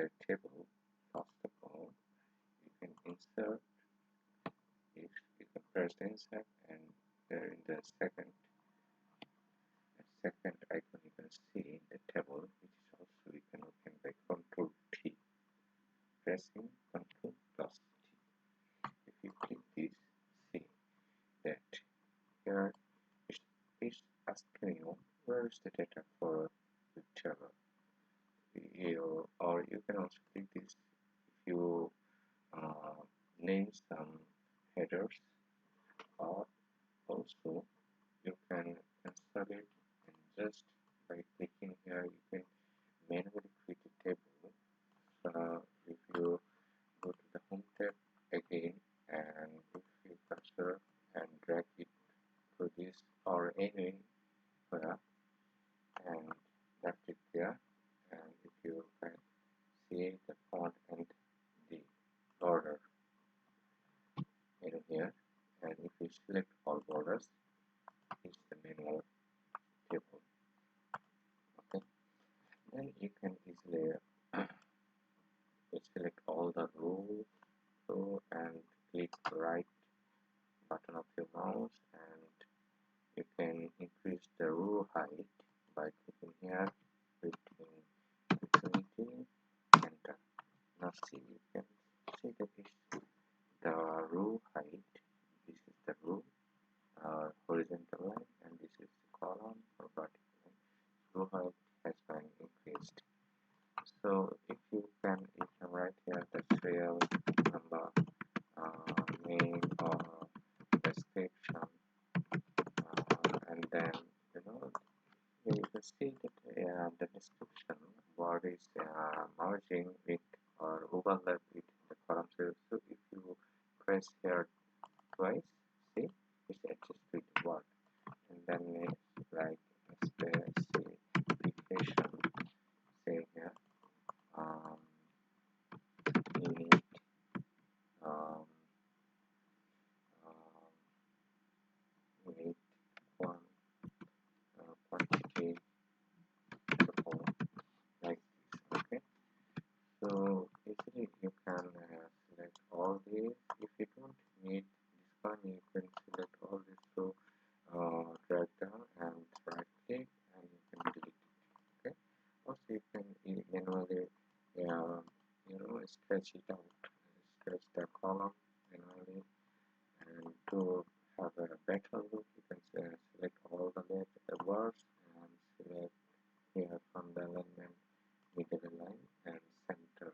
a table. First of all, you can insert. If you can press the insert, and there in the second icon you can see the table, which is also we can open by Control T. Pressing Control plus T. If you click this, see that here it's asking you where is the data for the table. Or you can also click this if you name some headers, or also you can cancel it, and just by clicking here you can manually create a table. So if you go to the home tab again, and if you cursor and drag it to this or anywhere, and left it there, and if you can see the font and the border in here, and if you select all borders, it's the manual table. Okay, then you can easily select all the rows, and click right button of your mouse, and you can increase the row height by clicking here between 20, enter. Now see, you can see that it's the row height. This is the row horizontal line, and this is the column or vertical line. Row height has been increased. So if you can write here the serial number, name or description, and then you can see that the description word is merging with or overlap with the column cell. So if you press here twice, see it's adjusted with the word, and then it's like specification, say here unit um, unit one quantity support, like this. Okay, so easily you can select all these. If you don't need this one, you can select all this. So drag down and right click, and you can delete it. Okay, also you can manually stretch it out, stretch the column manually, and to have a better look you can select all the words and select here from the alignment, middle line and center.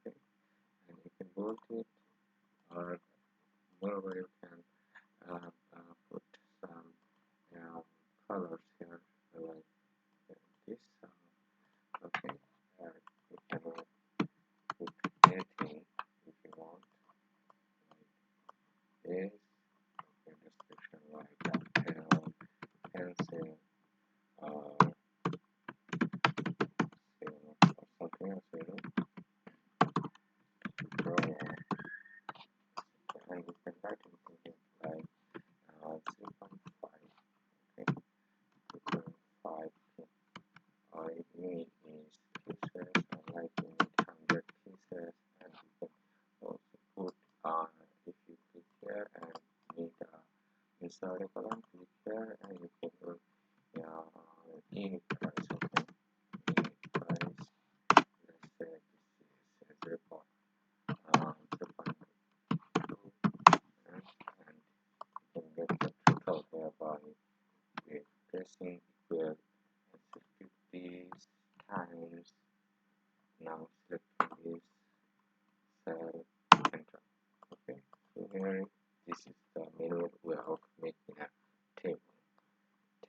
Okay, and you can bold it, or moreover you can put some colors here like this. Okay, you can put anything if you want, like this. Okay, description like pencil, or something else, draw, and you can write anything here like 3.5. Okay, 3.5. All it needs is pieces, like you need 100 pieces, and you can also put if you click here and need insert a column, click here, and you can put